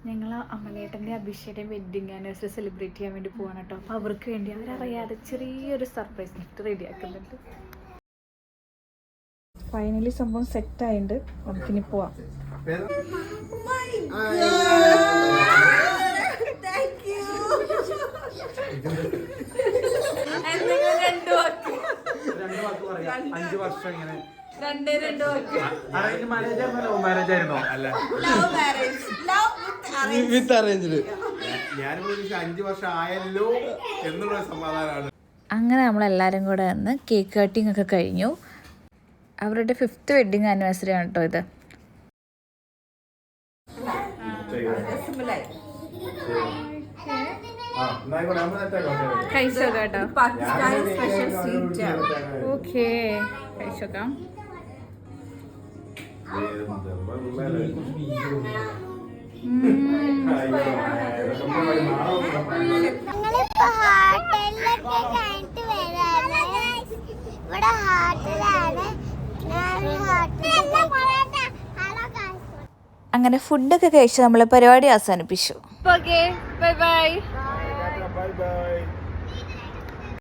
ഞങ്ങൾ അമലേട്ടൻ്റെ അഭിഷേകൻ്റെ wedding anniversary celebrate ചെയ്യാൻ വേണ്ടി പോവാണ് കേട്ടോ. അപ്പോൾ അവർക്ക് വേണ്ടി അവരറിയാതെ ചെറിയൊരു സർപ്രൈസ് ഗിഫ്റ്റ് റെഡി ആക്കുന്നുണ്ട്. ഫൈനലി സംഭവം സെറ്റായിട്ടുണ്ട്. നമുക്കിനി പോവാം. അങ്ങനെ നമ്മളെല്ലാവരും കൂടെ വന്ന് കേക്ക് കട്ടിങ് ഒക്കെ കഴിഞ്ഞു. അവരുടെ 5th വെഡ്ഡിങ് ആനിവേഴ്സറി ആണ് കേട്ടോ ഇത്. കഴിച്ചോക്കാം കേട്ടോ. ഓക്കെ കഴിച്ചോക്കാം. അങ്ങനെ ഫുഡൊക്കെ കഴിച്ച് നമ്മൾ പരിപാടി അവസാനിപ്പിച്ചു. Okay bye bye.